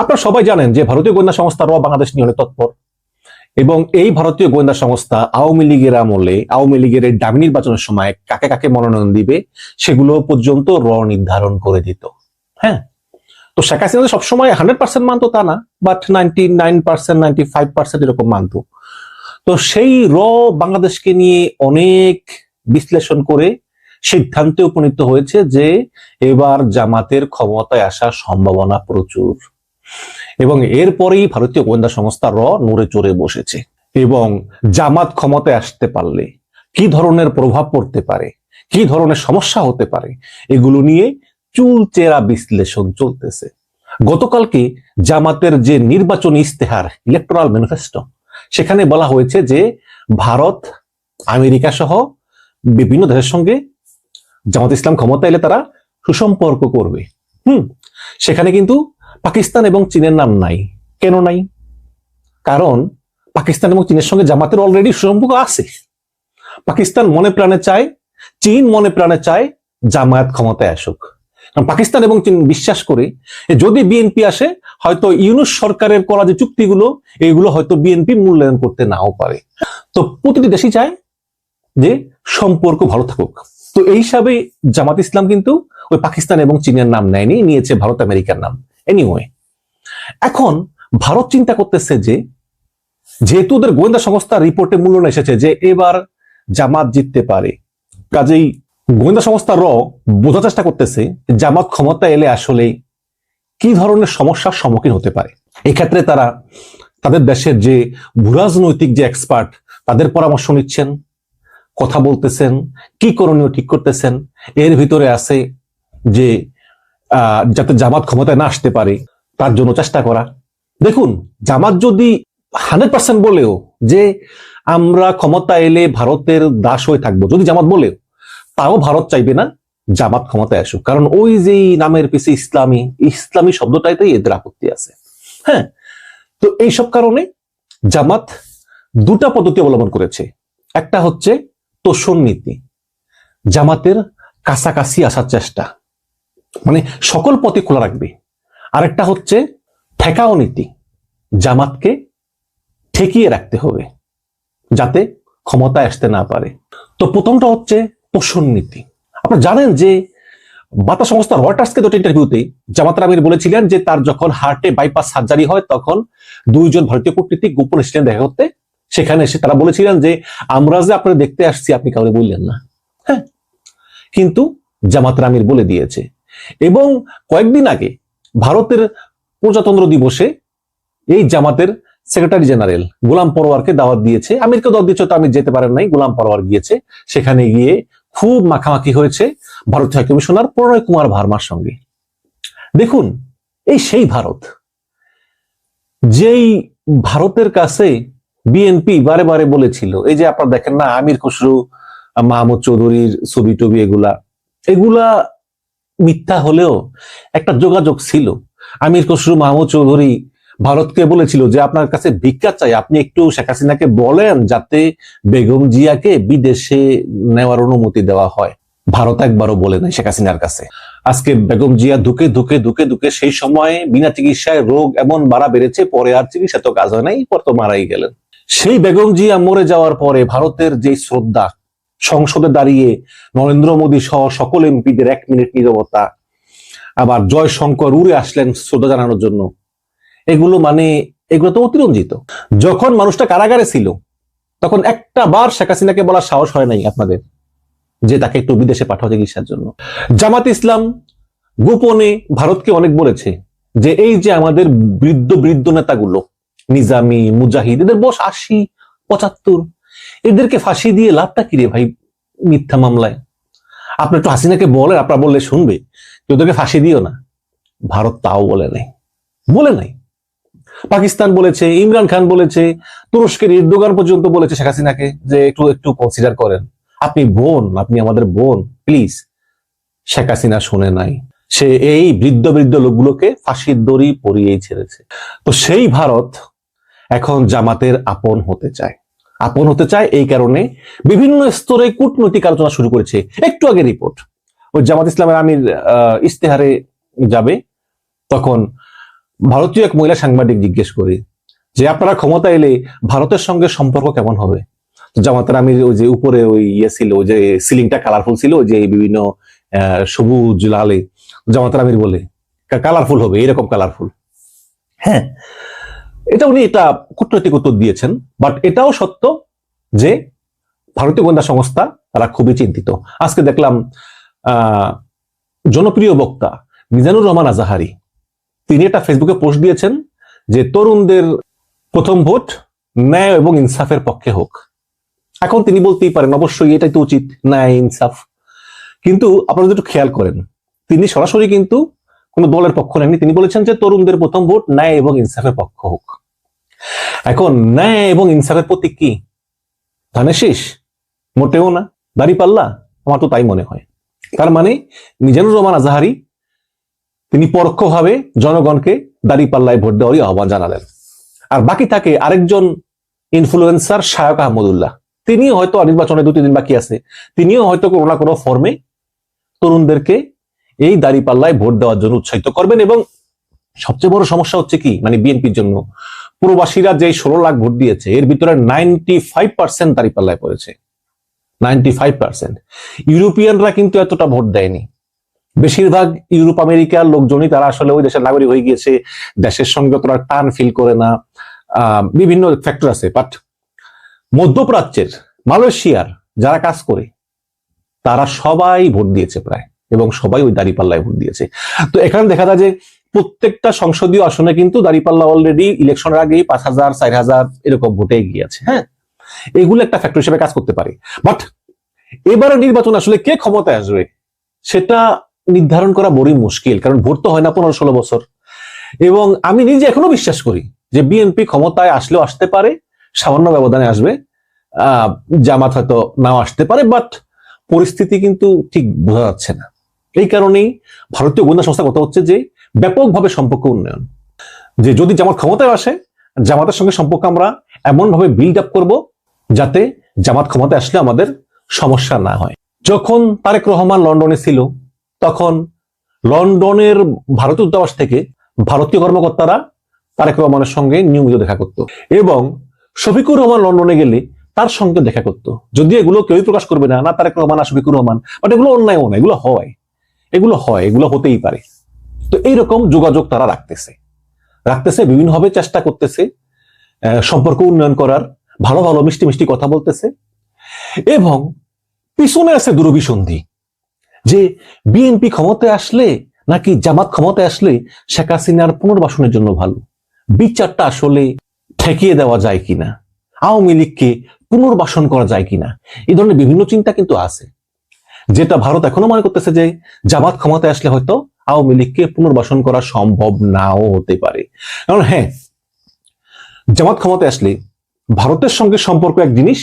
আপনারা সবাই জানেন যে ভারতীয় গোয়েন্দা সংস্থা র বাংলাদেশ নিয়ে অনেক তৎপর এবং এই ভারতীয় গোয়েন্দা সংস্থা আওয়ামী লীগের আমলে আওয়ামী লীগের এই ডামি নির্বাচনের সময় কাকে কাকে মনোনয়ন দিবে সেগুলো পর্যন্ত র নির্ধারণ করে দিত। হ্যাঁ, তো শেখ হাসিনা সবসময় 100% মানতো তা না, বাট 99%, 95% এরকম মানতো। তো সেই র বাংলাদেশকে নিয়ে অনেক বিশ্লেষণ করে সিদ্ধান্তে উপনীত হয়েছে যে এবার জামাতের ক্ষমতায় আসার সম্ভাবনা প্রচুর, এবং এরপরেই ভারতীয় গোয়েন্দা সংস্থা র নড়ে চড়ে বসেছে। এবং জামাত ক্ষমতায় আসতে পারলে কি ধরনের প্রভাব পড়তে পারে, কি ধরনের সমস্যা হতে পারে, এগুলো নিয়ে চুলচেরা বিশ্লেষণ চলতেছে। গতকালকে জামাতের যে নির্বাচনী ইস্তেহার, ইলেকটোরাল ম্যানিফেস্টো, সেখানে বলা হয়েছে যে ভারত, আমেরিকা সহ বিভিন্ন দেশের সঙ্গে জামাত ইসলাম ক্ষমতা এলে তারা সুসম্পর্ক করবে। সেখানে কিন্তু পাকিস্তান এবং চীনের নাম নাই। কেন নাই? কারণ পাকিস্তান এবং চীনের সঙ্গে জামাতের অলরেডি সুসম্পর্ক আছে। পাকিস্তান মনে প্রাণে চায়, চীন মনে প্রাণে চায় জামায়াত ক্ষমতায় আসুক। কারণ পাকিস্তান এবং চীন বিশ্বাস করে যদি বিএনপি আসে, হয়তো ইউনূস সরকারের করা যে চুক্তিগুলো, এগুলো হয়তো বিএনপি মূল্যায়ন করতে নাও পারে। তো প্রতিটি দেশই চায় যে সম্পর্ক ভালো থাকুক। তো এই হিসাবে জামাত ইসলাম কিন্তু ওই পাকিস্তান এবং চীনের নাম নেয়নি, নিয়েছে ভারত আমেরিকার নাম। এনিওয়ে, এখন ভারত চিন্তা করতেছে যে যেহেতু ওদের গোয়েন্দা সংস্থার রিপোর্টে মূল্যায়ন এসেছে যে এবার জামাত জিততে পারে, কাজেই গোয়েন্দা সংস্থা র বোঝার চেষ্টা করতেছে জামাত ক্ষমতা এলে আসলে কি ধরনের সমস্যার সম্মুখীন হতে পারে। এক্ষেত্রে তারা তাদের দেশের যে ভূরাজনৈতিক যে এক্সপার্ট, তাদের পরামর্শ নিচ্ছেন, কথা বলতেছেন, কি করণীয় ঠিক করতেছেন। এর ভিতরে আছে যে যাতে জামাত ক্ষমতায় না আসতে পারে তার জন্য চেষ্টা করা। দেখুন, জামাত যদি 100% বলেও যে আমরা ক্ষমতা এলে ভারতের দাস হয়ে থাকবো, যদি জামাত বলেও, তাও ভারত চাইবে না জামাত ক্ষমতায় আসুক। কারণ ওই যে নামের পিছে ইসলামী, ইসলামী শব্দটাইতেই এদের আপত্তি আছে। হ্যাঁ, তো এইসব কারণে জামাত দুটা পদ্ধতি অবলম্বন করেছে। একটা হচ্ছে তোষণ নীতি, জামাতের কাছাকাছি আসার চেষ্টা, মানে সকল পথে খোলা রাখবে। আরেকটা হচ্ছে ঠেকাও নীতি, জামাতকে ঠেকিয়ে রাখতে হবে যাতে ক্ষমতায় আসতে না পারে। তো প্রথমটা হচ্ছে তোষণ নীতি। আপনারা জানেন যে বার্তা সংস্থা রয়টার্সকে দুটো ইন্টারভিউতে জামাতের আমির বলেছিলেন যে তার যখন হার্টে বাইপাস সার্জারি হয় তখন দুইজন ভারতীয় কূটনীতিক গোপন এসেছিলেন দেখা করতে। সেখানে এসে তারা বলেছিলেন যে আমরা যে আপনারা দেখতে আসছি, আপনি কাউকে বললেন না। হ্যাঁ, কিন্তু জামাতের আমির বলে দিয়েছে। এবং কয়েকদিন আগে ভারতের প্রজাতন্ত্র দিবসে এই জামাতের সেক্রেটারি জেনারেল গোলাম পরোয়ারকে দাওয়াত দিয়েছে। আমিরকে দাওয়াত দিয়েছে, তো আমির যেতে পারেন নাই, গোলাম পরোয়ার গিয়েছে। সেখানে গিয়ে খুব মাখামাখি হয়েছে ভারতীয় হাই কমিশনার প্রণয় কুমার ভার্মার সঙ্গে। দেখুন, এই সেই ভারত যেই ভারতের কাছে বিএনপি বারে বারে বলেছিল, এই যে আপনারা দেখেন না আমির খসরু মাহমুদ চৌধুরীর ছবি টবি, এগুলা মিথ্যা হলেও একটা যোগাযোগ ছিল। আমির খসরু মাহমুদ চৌধুরী ভারতকে বলেছিল যে আপনার কাছে ভিক্ষা চাই, আপনি একটু শেখ হাসিনাকে বলেন যাতে বেগম জিয়াকে বিদেশে নেওয়ার অনুমতি দেওয়া হয়। ভারত একবারও বলে নাই শেখ হাসিনার কাছে। আজকে বেগম জিয়া ধুকে ধুকে ধুকে ধুকে সেই সময় বিনা চিকিৎসায় রোগ এমন বাড়া বেড়েছে, পরে আর চিকিৎসা তো কাজ হয় নাই, পর তো মারাই গেলেন। সেই বেগম জিয়া মরে যাওয়ার পরে ভারতের যে শ্রদ্ধা, সংসদে দাঁড়িয়ে নরেন্দ্র মোদী সহ সকল এমপিদের 1 মিনিট নীরবতা, আবার জয়শঙ্কর উড়ে আসলেন শ্রদ্ধা জানানোর জন্য, এগুলো তো অতিরঞ্জিত। যখন মানুষটা কারাগারে ছিল তখন একটা বার শেখ হাসিনাকে বলার সাহস হয় নাই আপনাদের যে তাকে একটু বিদেশে পাঠাও চিকিৎসার জন্য। জামাত ইসলাম গোপনে ভারতকে অনেক বলেছে যে এই যে আমাদের বৃদ্ধ বৃদ্ধ নেতাগুলো নিজামী, মুজাহিদ, এদের বয়স 80-75, এদেরকে ফাঁসি দিয়ে লাভটা কি রে ভাই মিথ্যা মামলায়? আপনি একটু হাসিনাকে বলেন, আপনারা বললে শুনবে, ওদেরকে ফাঁসি দিও না। ভারত তাও বলে নাই। পাকিস্তান বলেছে, ইমরান খান বলেছে, তুরস্কের এরদোগান পর্যন্ত বলেছে শেখ হাসিনাকে যে একটু কনসিডার করেন, আপনি আমাদের বোন, প্লিজ। শেখ হাসিনা শুনে নাই, সে এই বৃদ্ধ লোকগুলোকে ফাঁসির দড়ি পরিয়েই ছেড়েছে। তো সেই ভারত এখন জামাতের আপন হতে চায়। এই কারণে বিভিন্ন স্তরে কূটনৈতিক আলোচনা শুরু করেছে। একটু আগে রিপোর্ট, ওই জামাত ইসলামের আমির ইস্তেহারে যাবে, তখন ভারতীয় এক মহিলা সাংবাদিক জিজ্ঞেস করে যে আপনারা ক্ষমতা এলে ভারতের সঙ্গে সম্পর্ক কেমন হবে? জামাতের আমির ওই যে উপরে ওই ইয়ে ছিল, ওই যে সিলিংটা কালারফুল ছিল, ওই যে বিভিন্ন সবুজ লালে, জামাতের আমির বলে কালারফুল হবে, এরকম কালারফুল। হ্যাঁ, এটা কূটনৈতিক উত্তর দিয়েছেন, বাট এটাও সত্য যে ভারতীয় গোয়েন্দা সংস্থা তারা খুবই চিন্তিত। আজকে দেখলাম জনপ্রিয় বক্তা মিজানুর রহমান আজাহারি তিনি একটা ফেসবুকে পোস্ট দিয়েছেন যে তরুণদের প্রথম ভোট ন্যায় এবং ইনসাফের পক্ষে হোক। এখন তিনি বলতেই পারেন অবশ্যই এটাই তো উচিত, ন্যায় ইনসাফ, কিন্তু আপনারা যদি একটু খেয়াল করেন তিনি সরাসরি কিন্তু কোন দলের পক্ষ নেননি। তিনি বলেছেন যে তরুণদের প্রথম ভোট ন্যায় এবং ইনসাফের পক্ষ হোক। এখন ন্যায় এবং ইনসাফের প্রতীক কি? ধানের শীষ? মোটেও না। দাঁড়িপাল্লা? আমার তো তাই মনে হয়। তার মানে মিজানুর রহমান আজাহারি তিনি পরোক্ষভাবে জনগণকে দাঁড়িপাল্লায় ভোট দেওয়ারই আহ্বান জানালেন। আর বাকি থাকে আরেকজন ইনফ্লুয়েন্সার শায়ক আহমদুল্লাহ, তিনিও হয়তো নির্বাচনে 2-3 দিন বাকি আছে, তিনিও হয়তো কোনো না কোনো ফর্মে তরুণদেরকে এই দাঁড়িপাল্লায় ভোট দেওয়ার জন্য উৎসাহিত করবেন। এবং সবচেয়ে বড় সমস্যা হচ্ছে কি, মানে বিএনপির জন্য প্রবাসীরা যে 16 লাখ ভোট দিয়েছে এর ভিতরে 95% দাঁড়িপাল্লায় পড়েছে। 95%। ইউরোপিয়ানরা কিন্তু এতটা ভোট দেয়নি। বেশিরভাগ ইউরোপ আমেরিকার লোকজনই তারা আসলে ওই দেশের নাগরিক হয়ে গিয়েছে, দেশের সঙ্গে তোরা টান ফিল করে না, বিভিন্ন ফ্যাক্টর আছে। বাট মধ্যপ্রাচ্যের, মালয়েশিয়ার যারা কাজ করে তারা সবাই ভোট দিয়েছে প্রায়, এবং সবাই ওই দাঁড়িপাল্লায় ভোট দিয়েছে। তো এখানে দেখা যায় যে প্রত্যেকটা সংসদীয় আসনে কিন্তু দাঁড়িপাল্লা অলরেডি ইলেকশনের আগেই 5,000, 4,000 এরকম ভোটে গিয়েছে। হ্যাঁ, এগুলো একটা ফ্যাক্টর হিসেবে কাজ করতে পারে। বাট এবারে নির্বাচন আসলে কে ক্ষমতায় আসবে সেটা নির্ধারণ করা বড়ই মুশকিল, কারণ ভোট তো হয় না 15-16 বছর। এবং আমি নিজে এখনো বিশ্বাস করি যে বিএনপি ক্ষমতায় আসলেও আসতে পারে, সামান্য ব্যবধানে আসবে, জামাত হয়তো নাও আসতে পারে, বাট পরিস্থিতি কিন্তু ঠিক বোঝা যাচ্ছে না। এই কারণেই ভারতীয় গোয়েন্দা সংস্থা কথা হচ্ছে যে ব্যাপকভাবে সম্পর্ক উন্নয়ন, যে যদি জামাত ক্ষমতায় আসে জামাতের সঙ্গে সম্পর্ক আমরা এমন ভাবে বিল্ড আপ করবো যাতে জামাত ক্ষমতায় আসলে আমাদের সমস্যা না হয়। যখন তারেক রহমান লন্ডনে ছিল তখন লন্ডনের ভারতীয় দূতাবাস থেকে ভারতীয় কর্মকর্তারা তারেক রহমানের সঙ্গে নিয়মিত দেখা করত, এবং শফিকুর রহমান লন্ডনে গেলে তার সঙ্গে দেখা করত। যদিও এগুলো কেউই প্রকাশ করবে না, না তারেক রহমান না শফিকুর রহমান, বাট এগুলো অন্যায় না, এগুলো হয়, এগুলো হতেই পারে। তো এইরকম যোগাযোগ তারা রাখতেছে বিভিন্নভাবে চেষ্টা করতেছে সম্পর্ক উন্নয়ন করার, ভালো ভালো মিষ্টি মিষ্টি কথা বলতেছে। এবং পিছনে আছে দুরভিসন্ধি যে বিএনপি ক্ষমতায় আসলে নাকি জামাত ক্ষমতায় আসলে শেখ হাসিনার পুনর্বাসনের জন্য ভালো, বিচারটা আসলে ঠেকিয়ে দেওয়া যায় কিনা, আওয়ামী লীগকে পুনর্বাসন করা যায় কিনা, এই ধরনের বিভিন্ন চিন্তা কিন্তু আছে, যেটা ভারত এখনো মনে করতেছে যে জামাত ক্ষমতায় আসলে হয়তো আওয়ামী লীগকে পুনর্বাসন করা সম্ভব নাও হতে পারে। কারণ হ্যাঁ, জামাত ক্ষমতায় আসলে ভারতের সঙ্গে সম্পর্ক এক জিনিস,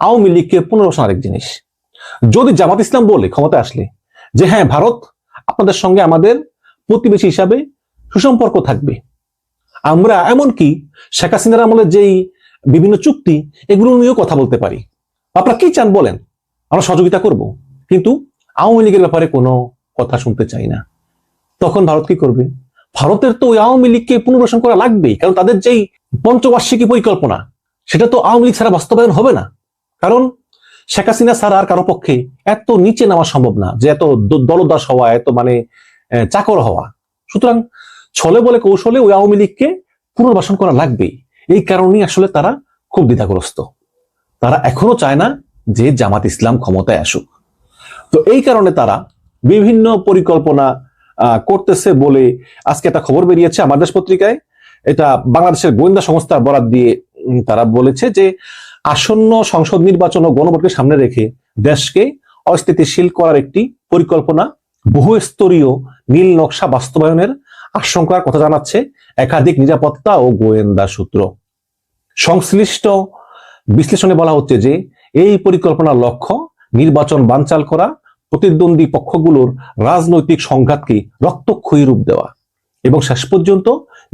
আওয়ামী লীগকে পুনর্বাসন আরেক জিনিস। যদি জামাত ইসলাম বলে ক্ষমতায় আসলে যে হ্যাঁ ভারত আপনাদের সঙ্গে আমাদের প্রতিবেশী হিসাবে সুসম্পর্ক থাকবে, আমরা এমনকি শেখ হাসিনার আমলে যেই বিভিন্ন চুক্তি এগুলো নিয়েও কথা বলতে পারি, আপনারা কি চান বলেন, আমরা সহযোগিতা করব, কিন্তু আওয়ামী লীগের ব্যাপারে কোনো কথা শুনতে চাই না, তখন ভারত কি করবে? ভারতের তো ওই আওয়ামী লীগকে পুনর্বাসন করা লাগবেই, কারণ তাদের যেই পঞ্চবার্ষিকী পরিকল্পনা সেটা তো আওয়ামী লীগ ছাড়া বাস্তবায়ন হবে না। কারণ শেখ হাসিনা ছাড়া আর কারো পক্ষে এত নিচে নামা সম্ভব না, যে এত দলদাস হওয়া, এত মানে চাকর হওয়া। সুতরাং ছলে বলে কৌশলে ওই আওয়ামী লীগকে পুনর্বাসন করা লাগবেই। এই কারণেই আসলে তারা খুব দ্বিধাগ্রস্ত, তারা এখনো চায় না যে জামাত ইসলাম ক্ষমতায় আসুক। তো এই কারণে তারা বিভিন্ন পরিকল্পনা করতেছে বলে আজকে একটা খবর বেরিয়েছে আমার দেশ পত্রিকায়। এটা বাংলাদেশের গোয়েন্দা সংস্থার বরাত দিয়ে তারা বলেছে যে আসন্ন সংসদ নির্বাচন ও গণভোটকে সামনে রেখে দেশকে অস্থিতিশীল করার একটি পরিকল্পনা বহুস্তরীয় নীল নকশা বাস্তবায়নের আশঙ্কার কথা জানাচ্ছে একাধিক নিরাপত্তা ও গোয়েন্দা সূত্র। সংশ্লিষ্ট বিশ্লেষণে বলা হচ্ছে যে এই পরিকল্পনার লক্ষ্য নির্বাচন বানচাল করা, প্রতিদ্বন্দ্বী পক্ষগুলোর রাজনৈতিক সংঘাতকে রক্তক্ষয়ী রূপ দেওয়া এবং শেষ পর্যন্ত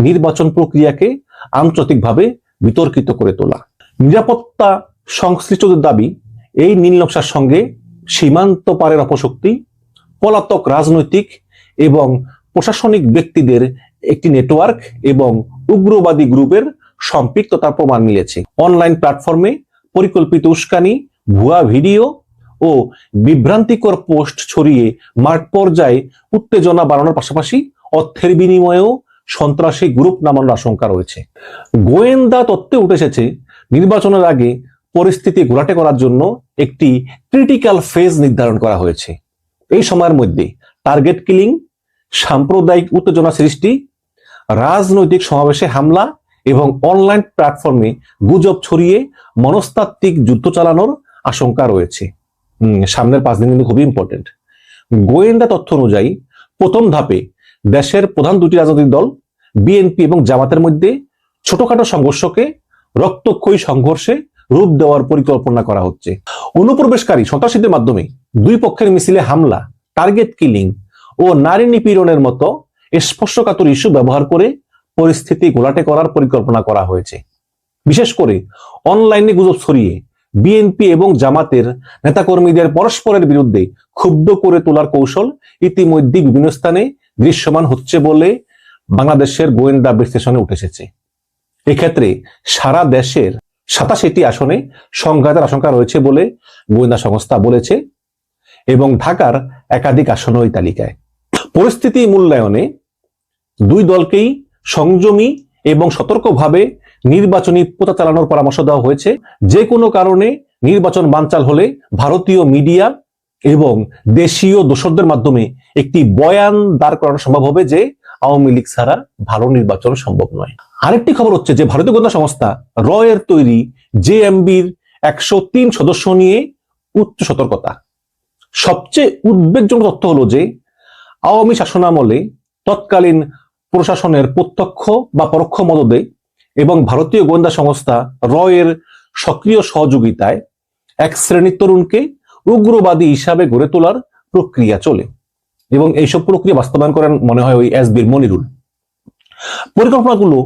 নির্বাচন প্রক্রিয়াকে আন্তর্জাতিকভাবে বিতর্কিত করে তোলা। নিরাপত্তা সংশ্লিষ্টদের দাবি, এই নীল নকশার সঙ্গে সীমান্ত পারের অপশক্তি, পলাতক রাজনৈতিক এবং প্রশাসনিক ব্যক্তিদের একটি নেটওয়ার্ক এবং উগ্রবাদী গ্রুপের সম্পৃক্ততার প্রমাণ মিলেছে। অনলাইন প্ল্যাটফর্মে পরিকল্পিত উস্কানি, ভুয়া ভিডিও ও বিভ্রান্তিকর পোস্ট ছড়িয়ে মাঠ পর্যায়ে উত্তেজনা বাড়ানোর পাশাপাশি অর্থের বিনিময়েও সন্ত্রাসী গ্রুপ নামানোর আশঙ্কা রয়েছে। গোয়েন্দা তথ্যে উঠে এসেছে নির্বাচনের আগে পরিস্থিতি ঘোলাটে করার জন্য একটি ক্রিটিক্যাল ফেজ নির্ধারণ করা হয়েছে। এই সময়ের মধ্যে টার্গেট কিলিং, সাম্প্রদায়িক উত্তেজনা সৃষ্টি, রাজনৈতিক সমাবেশে হামলা এবং অনলাইন প্ল্যাটফর্মে গুজব ছড়িয়ে মনস্তাত্ত্বিক যুদ্ধ চালানোর আশঙ্কা রয়েছে। সামনের 5 দিন কিন্তু খুবই ইম্পর্টেন্ট। গোয়েন্দা তথ্য অনুযায়ী প্রথম ধাপে দেশের প্রধান দুটি রাজনৈতিক দল বিএনপি এবং জামাতের মধ্যে ছোটখাটো সংঘর্ষকে রক্তক্ষয়ী সংঘর্ষে রূপ দেওয়ার পরিকল্পনা করা হচ্ছে। অনুপ্রবেশকারী সন্ত্রাসীদের মাধ্যমে দুই পক্ষের মিছিলে হামলা, টার্গেট কিলিং ও নারী নিপীড়নের মতো স্পর্শকাতর ইস্যু ব্যবহার করে পরিস্থিতি ঘোলাটে করার পরিকল্পনা করা হয়েছে। বিশেষ করে অনলাইনে গুজব ছড়িয়ে বিএনপি এবং জামাতের নেতাকর্মীদের পরস্পরের বিরুদ্ধে ক্ষুব্ধ করে তোলার কৌশল ইতিমধ্যে বিভিন্ন স্থানে দৃশ্যমান হচ্ছে বলে বাংলাদেশের গোয়েন্দা বিশ্লেষণে উঠে এসেছে। এক্ষেত্রে সারা দেশের 87টি আসনে সংঘাতের আশঙ্কা রয়েছে বলে গোয়েন্দা সংস্থা বলেছে এবং ঢাকার একাধিক আসনও এই তালিকায়। পরিস্থিতি মূল্যায়নে দুই দলকেই সংযমী এবং সতর্কভাবে নির্বাচনী প্রচার চালানোর পরামর্শ দেওয়া হয়েছে। যে কোনো কারণে নির্বাচন বানচাল হলে ভারতীয় মিডিয়া এবং দেশীয় দোসরদের মাধ্যমে একটি বয়ান দাঁড় করানো সম্ভব হবে যে আওয়ামী লীগ ছাড়া ভালো নির্বাচন সম্ভব নয়। আরেকটি খবর হচ্ছে যে ভারতীয় গোয়েন্দা সংস্থা র এর তৈরি জেএমবির 103 সদস্য নিয়ে উচ্চ সতর্কতা। সবচেয়ে উদ্বেগজনক তথ্য হলো যে আওয়ামী শাসনামলে তৎকালীন প্রশাসনের প্রত্যক্ষ বা পরোক্ষ মদদে এবং ভারতীয় গোয়েন্দা সংস্থা র এর সক্রিয় সহযোগিতায় এক শ্রেণীর তরুণকে উগ্রবাদী হিসাবে গড়ে তোলার প্রক্রিয়া চলে এবং এইসব প্রক্রিয়া বাস্তবায়ন করেন মনে হয় ওই এসবির মনিরুল। পরিকল্পনাগুলো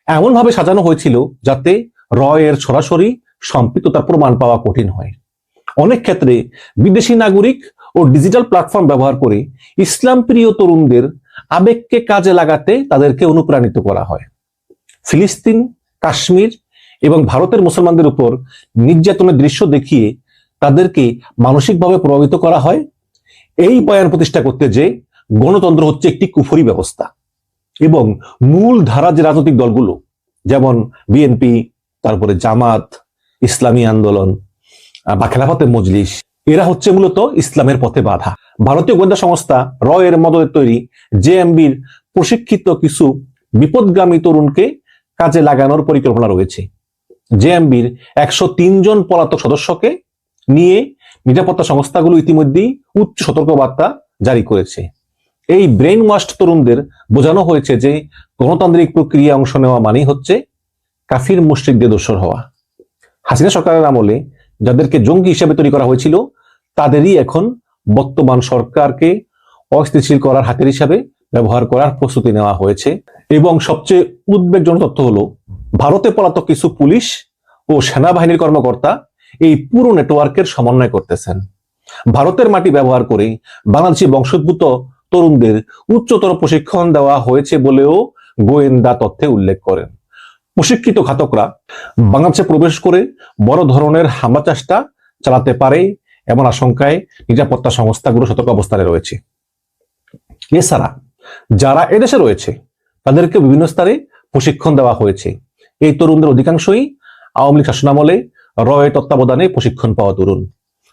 এমনভাবে সাজানো হয়েছিল যাতে র এর সরাসরি সম্পৃক্ততার প্রমাণ পাওয়া কঠিন হয়। অনেক ক্ষেত্রে বিদেশি নাগরিক ও ডিজিটাল প্ল্যাটফর্ম ব্যবহার করে ইসলাম প্রিয় তরুণদের আবেগকে কাজে লাগাতে তাদেরকে অনুপ্রাণিত করা হয়। ফিলিস্তিন, কাশ্মীর এবং ভারতের মুসলমানদের উপর নির্যাতনের দৃশ্য দেখিয়ে তাদেরকে মানসিকভাবে প্রভাবিত করা হয়। এই বয়ান প্রতিষ্ঠা করতে যে গণতন্ত্র হচ্ছে একটি কুফরি ব্যবস্থা এবং মূল ধারা যে রাজনৈতিক দলগুলো যেমন বিএনপি, তারপরে জামাত, ইসলামী আন্দোলন বা খেলাফতে মজলিস, এরা হচ্ছে মূলত ইসলামের পথে বাধা। ভারতীয় গোয়েন্দা সংস্থা র এর মদতে তৈরি জেএমবির প্রশিক্ষিত কিছু বিপদগামী তরুণকে কাজে লাগানোর পরিকল্পনা রয়েছে। জেএমবির 103 জন পলাতক সদস্যকে নিয়ে নিরাপত্তা সংস্থাগুলো ইতিমধ্যেই উচ্চ সতর্কবার্তা জারি করেছে। এই ব্রেন ওয়াশড তরুণদের বোঝানো হয়েছে যে গণতান্ত্রিক প্রক্রিয়া অংশ নেওয়া মানেই হচ্ছে কাফির মুশরিকদের দোসর হওয়া। হাসিনা সরকারের আমলে যাদেরকে জঙ্গি হিসেবে তৈরি করা হয়েছিল তাদেরই এখন বর্তমান সরকারকে অস্থিতিশীল করার হাতিয়ার হিসাবে ব্যবহার করার প্রস্তুতি নেওয়া হয়েছে। এবং সবচেয়ে উদ্বেগজনক তথ্য হলো ভারতে পলাতক কিছু পুলিশ ও সেনাবাহিনীর কর্মকর্তা এই পুরো নেটওয়ার্কের সমন্বয় করতেছেন। ভারতের মাটি ব্যবহার করে বাংলাদেশি বংশোদ্ভূত তরুণদের উচ্চতর প্রশিক্ষণ দেওয়া হয়েছে বলেও গোয়েন্দা তথ্যে উল্লেখ করেন। প্রশিক্ষিত ঘাতকরা বাংলাদেশে প্রবেশ করে বড় ধরনের হামলা চেষ্টা চালাতে পারে এমন আশঙ্কায় নিরাপত্তা সংস্থাগুলো সতর্ক অবস্থানে রয়েছে। এছাড়া যারা এদেশে রয়েছে তাদেরকে বিভিন্ন স্তরে প্রশিক্ষণ দেওয়া হয়েছে। এই তরুণদের অধিকাংশই আওয়ামী লীগ শাসনামলে র এর তত্ত্বাবধানে প্রশিক্ষণ পাওয়া তরুণ।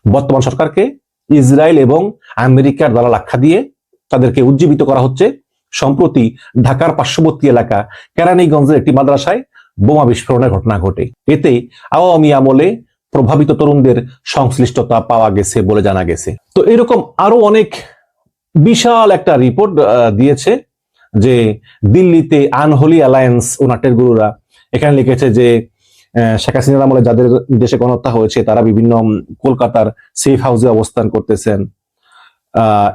বর্তমান সরকারকে ইসরায়েল এবং আমেরিকার দালাল আখ্যা দিয়ে তাদেরকে উজ্জীবিত করা হচ্ছে। সম্প্রতি ঢাকার পার্শ্ববর্তী এলাকা কেরানীগঞ্জের একটি মাদ্রাসায় বোমা বিস্ফোরণের ঘটনা ঘটে। এতে আওয়ামী আমলে প্রভাবিত তরুণদের সংশ্লিষ্টতা পাওয়া গেছে বলে জানা গেছে। তো এরকম আরো অনেক বিশাল একটা রিপোর্ট দিয়েছে যে দিল্লিতে আনহোলি অ্যালায়েন্স ও নাটের গুরুরা এখানে লিখেছে যে শেখ হাসিনার আমলে যাদের দেশে গণহত্যা হয়েছে তারা বিভিন্ন কলকাতার সেফ হাউসে অবস্থান করতেছেন।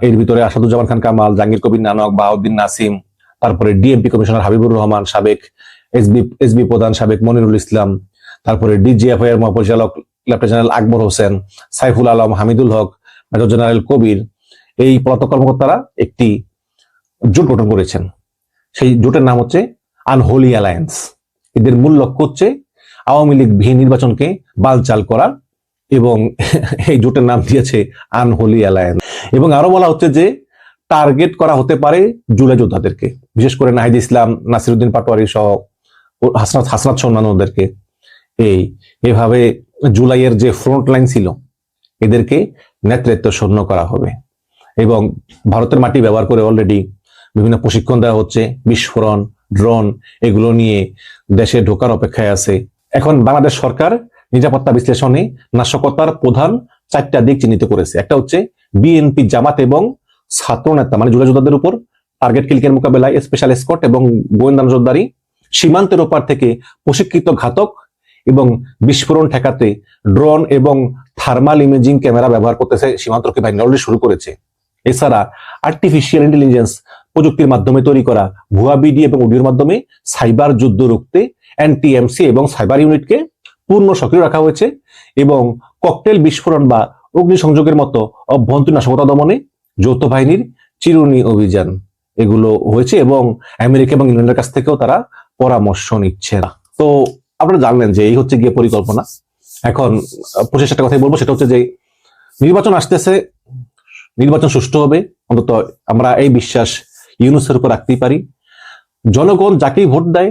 এর ভিতরে আসাদুজ্জামান খান কামাল, জাহাঙ্গীর কবির নানক, বাহাউদ্দিন নাসিম, তারপরে ডিএমপি কমিশনার হাবিবুর রহমান, সাবেক এসবি প্রধান সাবেক মনিরুল ইসলাম, তারপরে ডিজিএফআই এর মহাপরিচালক লেফটেন্যান্ট জেনারেল আকবর হোসেন, সাইফুল আলম, হামিদুল হক, মেজর জেনারেল কবির, এই পলাতক কর্মকর্তারা একটি জোট গঠন করেছেন। সেই জোটের নাম হচ্ছে আনহোলি অ্যালায়েন্স। এদের মূল লক্ষ্য হচ্ছে আওয়ামী লীগ বিহীন নির্বাচনকে বালচাল করা, এবং এই জোটের নাম দিয়েছে আনহোলি অ্যালায়েন্স। এবং আরো বলা হচ্ছে যে টার্গেট করা হতে পারে জুলাই যোদ্ধাদেরকে, বিশেষ করে নাহিদ ইসলাম, নাসিরউদ্দিন পাটোয়ারি সহ হাসনাত সন্মানদেরকে। এইভাবে জুলাইয়ের যে ফ্রন্ট লাইন ছিল এদেরকে নেতৃত্ব শূন্য করা হবে। এবং ভারতের মাটি ব্যবহার করে অলরেডি বিভিন্ন প্রশিক্ষণ দেওয়া হচ্ছে, বিস্ফোরণ, ড্রোন এগুলো নিয়ে দেশে ঢোকার অপেক্ষায় আছে। এখন বাংলাদেশ সরকার নিরাপত্তা বিশ্লেষণে নাশকতার প্রধান 4টা দিক চিহ্নিত করেছে। একটা হচ্ছে বিএনপি, জামাত এবং ছাত্র নেতা মানে জুলাই যোদ্ধাদের উপর টার্গেট কিলিংয়ের মোকাবেলায় স্পেশাল স্কোয়াড এবং গোয়েন্দা নজরদারি, সীমান্তের ওপার থেকে প্রশিক্ষিত ঘাতক এবং বিস্ফোরণ ঠেকাতে ড্রোন এবং থার্মাল ইমেজিং ক্যামেরা ব্যবহার করতেছে সীমান্তরক্ষী বাহিনী, অলরেডি শুরু করেছে। এছাড়া আর্টিফিশিয়াল ইন্টেলিজেন্স প্রযুক্তির মাধ্যমে তৈরি করা ভুয়া ভিডিও এবং অডিওর মাধ্যমে সাইবার যুদ্ধ রুখতে এনটিএমসি এবং সাইবার ইউনিটকে পূর্ণ সক্রিয় রাখা হয়েছে। এবং ককটেল বিস্ফোরণ বা অগ্নিসংযোগের মতো অভ্যন্তরীণ নাশকতা দমনে যৌথ বাহিনীর চিরুনি অভিযান এগুলো হয়েছে, এবং আমেরিকা এবং ইংল্যান্ডের কাছ থেকেও তারা পরামর্শ নিচ্ছে না। তো আপনারা জানলেন যে এই হচ্ছে গিয়ে পরিকল্পনা। এখন প্রচেষ্টার কথাই বলবো, সেটা হচ্ছে যে নির্বাচন আসতেছে, নির্বাচন সুষ্ঠু হবে, অন্তত আমরা এই বিশ্বাস ইউনূসের উপর রাখতেই পারি। জনগণ যাকেই ভোট দেয়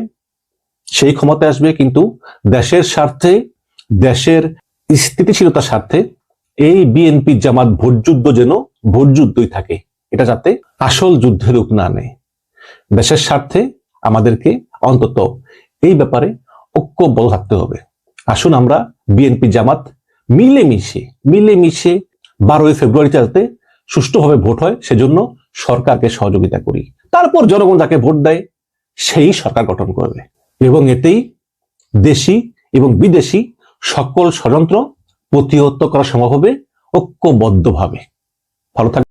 সেই ক্ষমতায় আসবে, কিন্তু দেশের স্বার্থে, দেশের স্থিতিশীলতার স্বার্থে এই বিএনপি জামাত ভোটযুদ্ধ যেন ভোটযুদ্ধই থাকে, এটা যাতে আসল যুদ্ধের রূপ না নেয়। দেশের স্বার্থে আমাদেরকে অন্তত এই ব্যাপারে ঐক্যবদ্ধ থাকতে হবে। আসুন আমরা বিএনপি জামাত মিলেমিশে 12ই ফেব্রুয়ারি যাতে সুষ্ঠুভাবে ভোট হয় সেজন্য সরকারকে সহযোগিতা করি। তারপর জনগণ যাকে ভোট দেয় সেই সরকার গঠন করবে, এবং এতেই দেশি এবং বিদেশি সকল ষড়যন্ত্র প্রতিহত করা সম্ভব হবে ঐক্যবদ্ধভাবে। ভালো থাকবে।